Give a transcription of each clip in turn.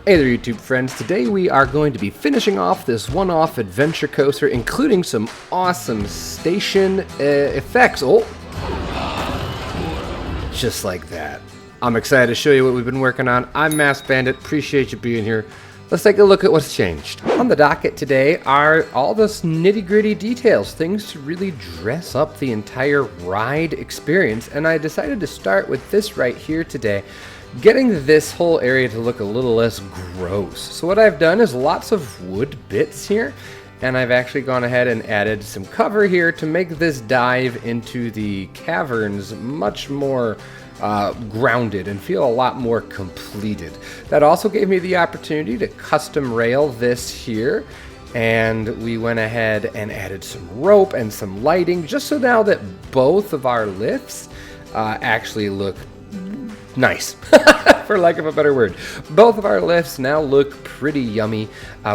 Hey there, YouTube friends. Today we are going to be finishing off this one-off adventure coaster, including some awesome station effects. Oh, just like that. I'm excited to show you what we've been working on. I'm Masked Bandit. Appreciate you being here. Let's take a look at what's changed. On the docket today are all those nitty-gritty details, things to really dress up the entire ride experience, and I decided to start with this right here today, getting this whole area to look a little less gross. So what I've done is lots of wood bits here, and I've actually gone ahead and added some cover here to make this dive into the caverns much more grounded and feel a lot more completed. That also gave me the opportunity to custom rail this here, and we went ahead and added some rope and some lighting just so now that both of our lifts actually look nice, for lack of a better word. Both of our lifts now look pretty yummy.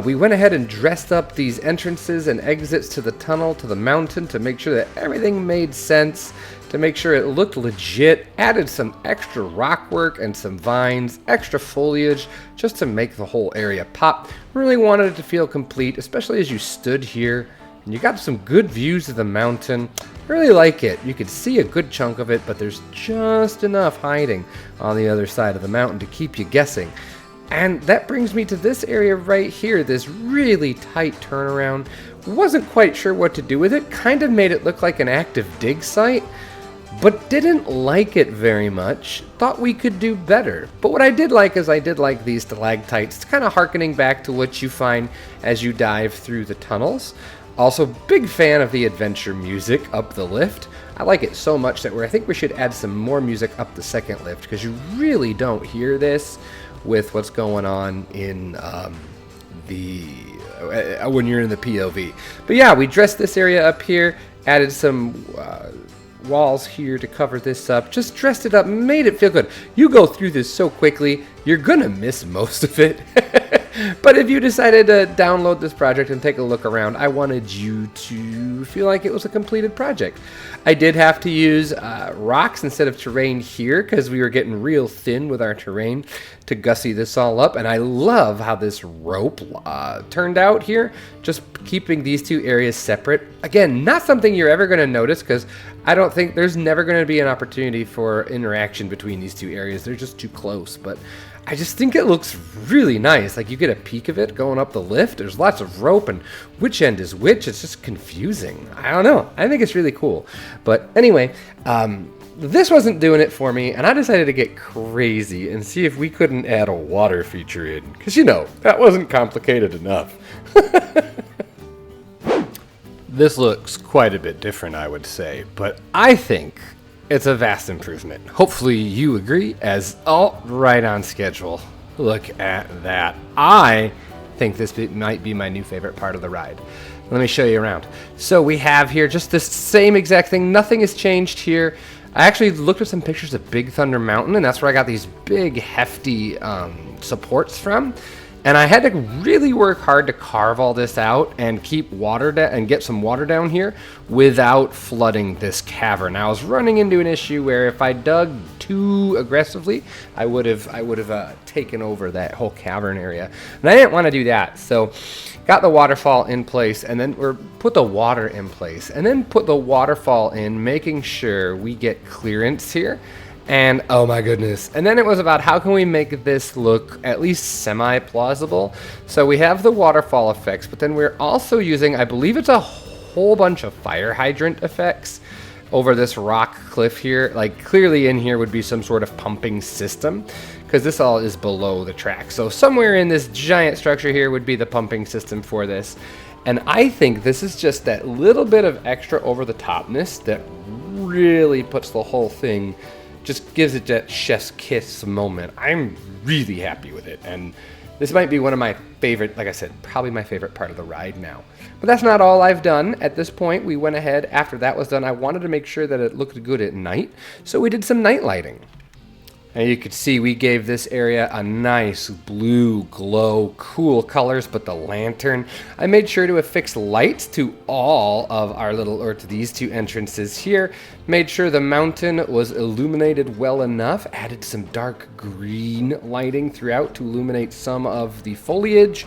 We went ahead and dressed up these entrances and exits to the tunnel, to the mountain, to make sure that everything made sense, to make sure it looked legit. Added some extra rock work and some vines, extra foliage, just to make the whole area pop. Really wanted it to feel complete, especially as you stood here and you got some good views of the mountain. Really like it. You could see a good chunk of it, but there's just enough hiding on the other side of the mountain to keep you guessing. And that brings me to this area right here, this really tight turnaround. Wasn't quite sure what to do with it. Kind of made it look like an active dig site, but didn't like it very much. Thought we could do better. But what I did like is I did like these stalactites, kind of harkening back to what you find as you dive through the tunnels. Also, big fan of the adventure music up the lift. I like it so much that I think we should add some more music up the second lift, because you really don't hear this with what's going on in when you're in the POV. But yeah, we dressed this area up here, added some walls here to cover this up, just dressed it up, made it feel good. You go through this so quickly, you're gonna miss most of it. But if you decided to download this project and take a look around, I wanted you to feel like it was a completed project. I did have to use rocks instead of terrain here because we were getting real thin with our terrain to gussy this all up. And I love how this rope turned out here, just keeping these two areas separate. Again, not something you're ever going to notice because I don't think there's never going to be an opportunity for interaction between these two areas. They're just too close. But I just think it looks really nice. Like, you get a peek of it going up the lift. There's lots of rope, and which end is which? It's just confusing. I don't know. I think it's really cool. But anyway, this wasn't doing it for me, and I decided to get crazy and see if we couldn't add a water feature in. Because, you know, that wasn't complicated enough. This looks quite a bit different, I would say. But I think it's a vast improvement. Hopefully you agree, as all right on schedule. Look at that. I think this might be my new favorite part of the ride. Let me show you around. So we have here just this same exact thing. Nothing has changed here. I actually looked at some pictures of Big Thunder Mountain, and that's where I got these big, hefty supports from. And I had to really work hard to carve all this out and keep water down and get some water down here without flooding this cavern. Now, I was running into an issue where if I dug too aggressively, I would have taken over that whole cavern area, and I didn't want to do that. So, got the waterfall in place, and then put the water in place, and then put the waterfall in, making sure we get clearance here. And oh my goodness. And then it was about how can we make this look at least semi-plausible. So we have the waterfall effects, but then we're also using, I believe it's a whole bunch of fire hydrant effects over this rock cliff here. Like, clearly in here would be some sort of pumping system, because this all is below the track. So somewhere in this giant structure here would be the pumping system for this. And I think this is just that little bit of extra over the topness that really puts the whole thing, just gives it that chef's kiss moment. I'm really happy with it, and this might be one of my favorite, like I said, probably my favorite part of the ride now. But that's not all I've done. At this point, we went ahead, after that was done, I wanted to make sure that it looked good at night, so we did some night lighting. And you could see we gave this area a nice blue glow, cool colors, but the lantern, I made sure to affix lights to all of our or to these two entrances here. Made sure the mountain was illuminated well enough, added some dark green lighting throughout to illuminate some of the foliage.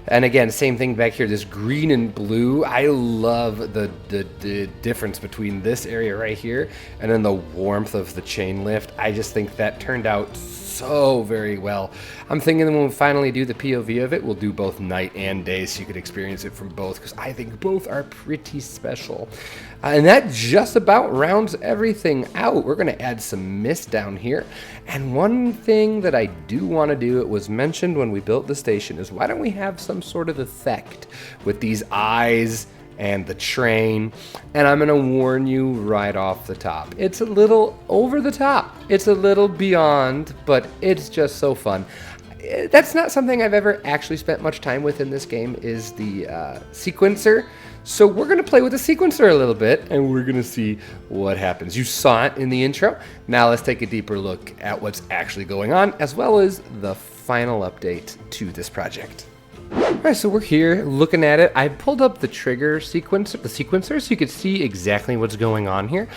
And again, same thing back here, this green and blue. I love the difference between this area right here and then the warmth of the chain lift. I just think that turned out so very well. I'm thinking when we finally do the POV of it, we'll do both night and day so you could experience it from both, because I think both are pretty special. And that just about rounds everything out. We're going to add some mist down here. And one thing that I do want to do, it was mentioned when we built the station, is why don't we have some sort of effect with these eyes and the train. And I'm going to warn you right off the top. It's a little over the top. It's a little beyond, but it's just so fun. That's not something I've ever actually spent much time with in this game, is the sequencer. So we're going to play with the sequencer a little bit, and we're going to see what happens. You saw it in the intro. Now let's take a deeper look at what's actually going on, as well as the final update to this project. Alright, so we're here looking at it. I pulled up the trigger sequencer, so you could see exactly what's going on here.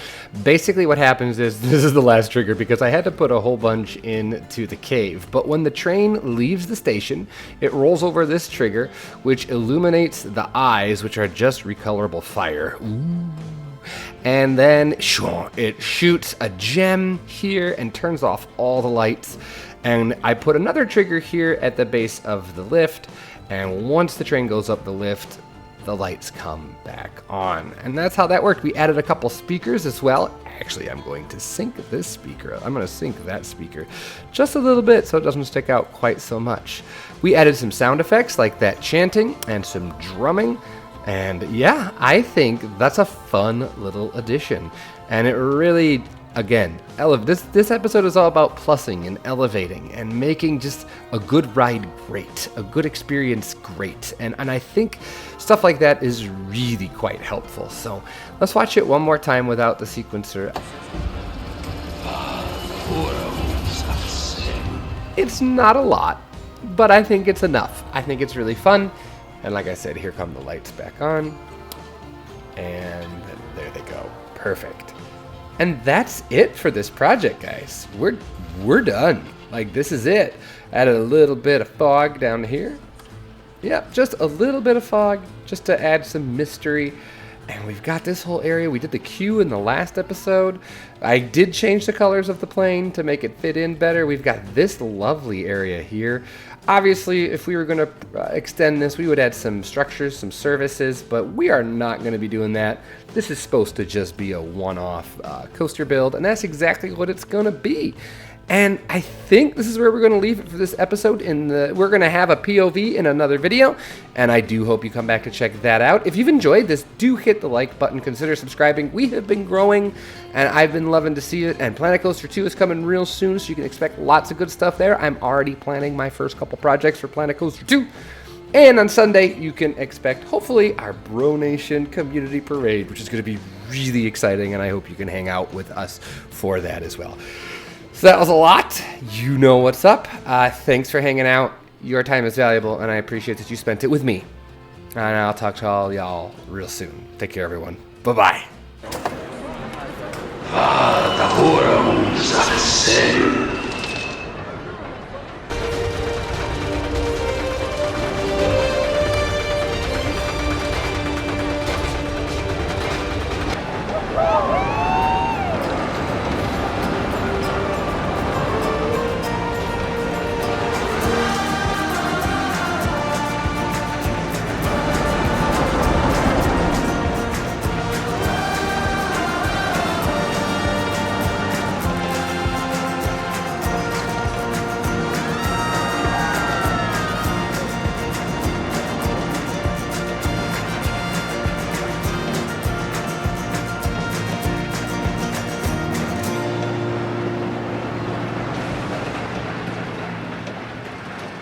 Basically what happens is, this is the last trigger because I had to put a whole bunch into the cave, but when the train leaves the station, it rolls over this trigger, which illuminates the eyes, which are just recolorable fire. Ooh. And then it shoots a gem here and turns off all the lights. And I put another trigger here at the base of the lift, and once the train goes up the lift, the lights come back on. And that's how that worked. We added a couple speakers as well. Actually, I'm going to sync this speaker. I'm going to sync that speaker just a little bit so it doesn't stick out quite so much. We added some sound effects like that chanting and some drumming. And yeah, I think that's a fun little addition. And it really, again, this episode is all about plussing and elevating and making just a good ride great, a good experience great. And I think stuff like that is really quite helpful. So let's watch it one more time without the sequencer. It's not a lot, but I think it's enough. I think it's really fun. And like I said, here come the lights back on. And there they go. Perfect. And that's it for this project, guys. We're done. Like, this is it. Added a little bit of fog down here. Yep, just a little bit of fog just to add some mystery. And we've got this whole area. We did the queue in the last episode. I did change the colors of the plane to make it fit in better. We've got this lovely area here. Obviously, if we were going to extend this, we would add some structures, some services, but we are not going to be doing that. This is supposed to just be a one-off coaster build, and that's exactly what it's going to be. And I think this is where we're going to leave it for this episode. We're going to have a POV in another video, and I do hope you come back to check that out. If you've enjoyed this, do hit the like button. Consider subscribing. We have been growing, and I've been loving to see it. And Planet Coaster 2 is coming real soon, so you can expect lots of good stuff there. I'm already planning my first couple projects for Planet Coaster 2. And on Sunday, you can expect, hopefully, our Bro Nation Community Parade, which is going to be really exciting, and I hope you can hang out with us for that as well. So that was a lot. You know what's up. Thanks for hanging out. Your time is valuable, and I appreciate that you spent it with me. And I'll talk to all y'all real soon. Take care, everyone. Bye-bye.